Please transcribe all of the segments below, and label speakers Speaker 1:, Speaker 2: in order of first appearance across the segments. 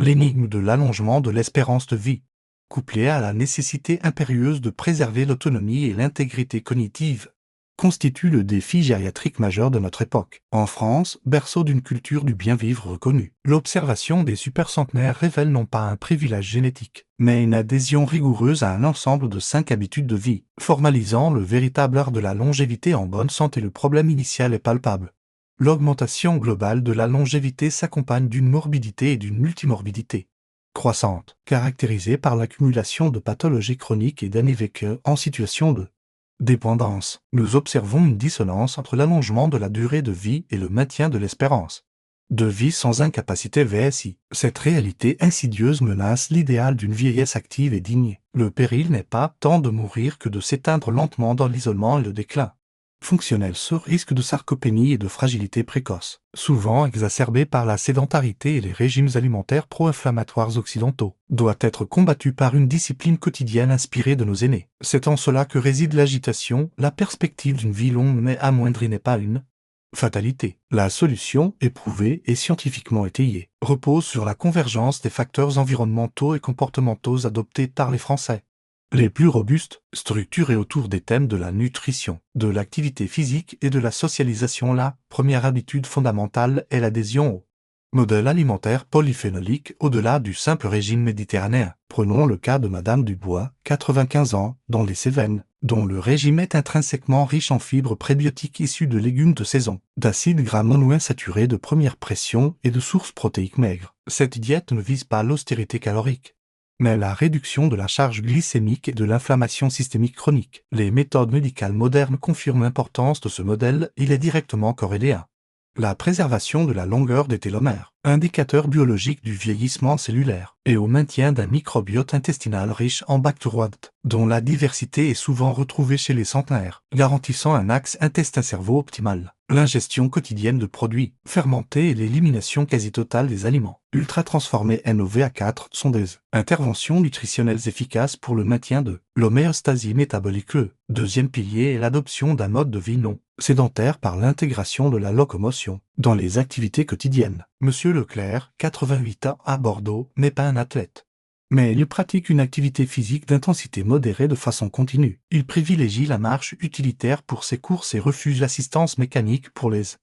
Speaker 1: L'énigme de l'allongement de l'espérance de vie, couplée à la nécessité impérieuse de préserver l'autonomie et l'intégrité cognitive, constitue le défi gériatrique majeur de notre époque. En France, berceau d'une culture du bien-vivre reconnue, l'observation des supercentenaires révèle non pas un privilège génétique, mais une adhésion rigoureuse à un ensemble de 5 habitudes de vie, formalisant le véritable art de la longévité en bonne santé. Le problème initial est palpable. L'augmentation globale de la longévité s'accompagne d'une morbidité et d'une multimorbidité croissante, caractérisée par l'accumulation de pathologies chroniques et d'années vécues en situation de dépendance. Nous observons une dissonance entre l'allongement de la durée de vie et le maintien de l'espérance de vie sans incapacité VSI. Cette réalité insidieuse menace l'idéal d'une vieillesse active et digne. Le péril n'est pas tant de mourir que de s'éteindre lentement dans l'isolement et le déclin fonctionnel. Ce risque de sarcopénie et de fragilité précoce, souvent exacerbé par la sédentarité et les régimes alimentaires pro-inflammatoires occidentaux, doit être combattu par une discipline quotidienne inspirée de nos aînés. C'est en cela que réside l'agitation. La perspective d'une vie longue mais amoindrie n'est pas une fatalité. La solution, éprouvée et scientifiquement étayée, repose sur la convergence des facteurs environnementaux et comportementaux adoptés par les Français les plus robustes, structurés autour des thèmes de la nutrition, de l'activité physique et de la socialisation. La première habitude fondamentale est l'adhésion au modèle alimentaire polyphénolique au-delà du simple régime méditerranéen. Prenons le cas de Madame Dubois, 95 ans, dans les Cévennes, dont le régime est intrinsèquement riche en fibres prébiotiques issues de légumes de saison, d'acides gras monoinsaturés de première pression et de sources protéiques maigres. Cette diète ne vise pas l'austérité calorique, mais la réduction de la charge glycémique et de l'inflammation systémique chronique. Les méthodes médicales modernes confirment l'importance de ce modèle. Il est directement corrélé à la préservation de la longueur des télomères, indicateur biologique du vieillissement cellulaire, et au maintien d'un microbiote intestinal riche en bactéroides, dont la diversité est souvent retrouvée chez les centenaires, garantissant un axe intestin-cerveau optimal. L'ingestion quotidienne de produits fermentés et l'élimination quasi totale des aliments ultra-transformés NOVA4 sont des interventions nutritionnelles efficaces pour le maintien de l'homéostasie métabolique. Le deuxième pilier est l'adoption d'un mode de vie non sédentaire par l'intégration de la locomotion dans les activités quotidiennes. Monsieur Leclerc, 88 ans, à Bordeaux, n'est pas un athlète, mais il pratique une activité physique d'intensité modérée de façon continue. Il privilégie la marche utilitaire pour ses courses et refuse l'assistance mécanique pour les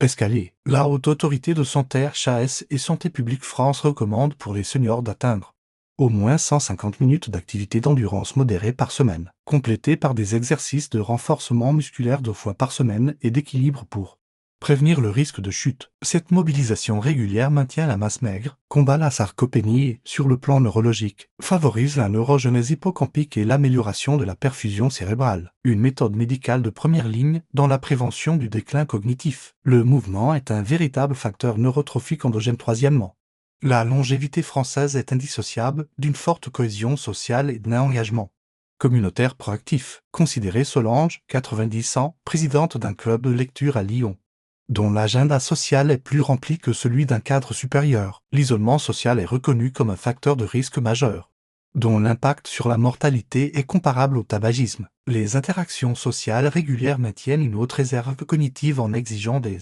Speaker 1: escaliers. La Haute Autorité de Santé HAS et Santé publique France recommande pour les seniors d'atteindre au moins 150 minutes d'activité d'endurance modérée par semaine, complétée par des exercices de renforcement musculaire 2 fois par semaine et d'équilibre pour prévenir le risque de chute. Cette mobilisation régulière maintient la masse maigre, combat la sarcopénie et, sur le plan neurologique, favorise la neurogenèse hippocampique et l'amélioration de la perfusion cérébrale. Une méthode médicale de première ligne dans la prévention du déclin cognitif. Le mouvement est un véritable facteur neurotrophique endogène. Troisièmement, la longévité française est indissociable d'une forte cohésion sociale et d'un engagement communautaire proactif. Considérez Solange, 90 ans, présidente d'un club de lecture à Lyon, dont l'agenda social est plus rempli que celui d'un cadre supérieur. L'isolement social est reconnu comme un facteur de risque majeur, dont l'impact sur la mortalité est comparable au tabagisme. Les interactions sociales régulières maintiennent une haute réserve cognitive en exigeant des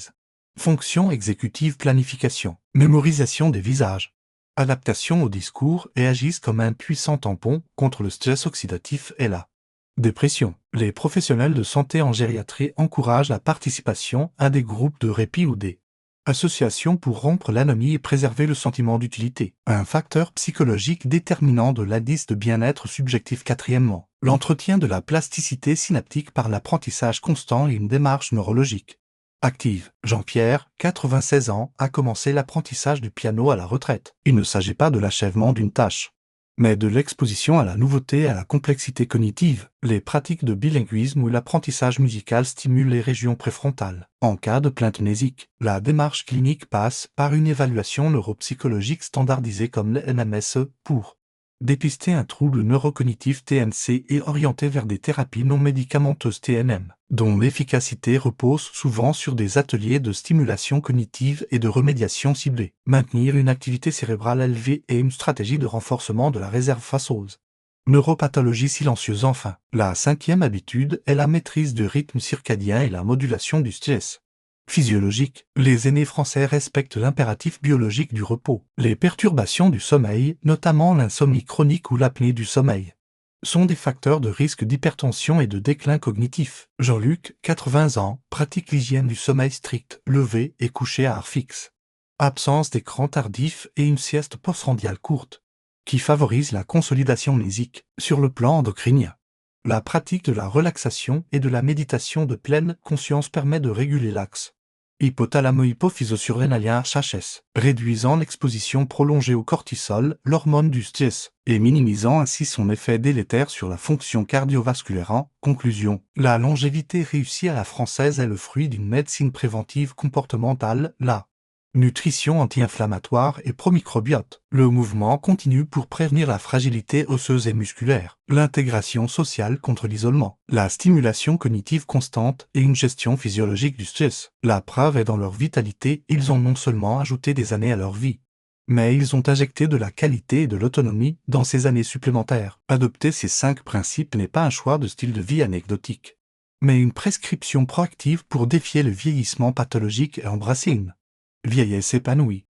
Speaker 1: fonctions exécutives, planification, mémorisation des visages, adaptation au discours et agissent comme un puissant tampon contre le stress oxydatif et la dépression. Les professionnels de santé en gériatrie encouragent la participation à des groupes de répit ou des associations pour rompre l'anomie et préserver le sentiment d'utilité, un facteur psychologique déterminant de l'indice de bien-être subjectif. Quatrièmement, l'entretien de la plasticité synaptique par l'apprentissage constant et une démarche neurologique active. Jean-Pierre, 96 ans, a commencé l'apprentissage du piano à la retraite. Il ne s'agit pas de l'achèvement d'une tâche, mais de l'exposition à la nouveauté et à la complexité cognitive. Les pratiques de bilinguisme ou l'apprentissage musical stimulent les régions préfrontales. En cas de plainte mnésique, la démarche clinique passe par une évaluation neuropsychologique standardisée comme le NMSE pour dépister un trouble neurocognitif TNC et orienter vers des thérapies non médicamenteuses TNM, dont l'efficacité repose souvent sur des ateliers de stimulation cognitive et de remédiation ciblée. Maintenir une activité cérébrale élevée et une stratégie de renforcement de la réserve face aux neuropathologies silencieuses. Enfin, la cinquième habitude est la maîtrise du rythme circadien et la modulation du stress. Physiologique, les aînés français respectent l'impératif biologique du repos. Les perturbations du sommeil, notamment l'insomnie chronique ou l'apnée du sommeil, sont des facteurs de risque d'hypertension et de déclin cognitif. Jean-Luc, 80 ans, pratique l'hygiène du sommeil strict, levé et couché à heure fixe. Absence d'écran tardif et une sieste postprandiale courte, qui favorise la consolidation mnésique. Sur le plan endocrinien, la pratique de la relaxation et de la méditation de pleine conscience permet de réguler l'axe hypothalamo-hypophyso-surrénalien HHS, réduisant l'exposition prolongée au cortisol, l'hormone du stress, et minimisant ainsi son effet délétère sur la fonction cardiovasculaire. En conclusion, la longévité réussie à la française est le fruit d'une médecine préventive comportementale, la nutrition anti-inflammatoire et promicrobiote, le mouvement continu pour prévenir la fragilité osseuse et musculaire, l'intégration sociale contre l'isolement, la stimulation cognitive constante et une gestion physiologique du stress. La preuve est dans leur vitalité, ils ont non seulement ajouté des années à leur vie, mais ils ont injecté de la qualité et de l'autonomie dans ces années supplémentaires. Adopter ces 5 principes n'est pas un choix de style de vie anecdotique, mais une prescription proactive pour défier le vieillissement pathologique et embrasser une vieillesse épanouie.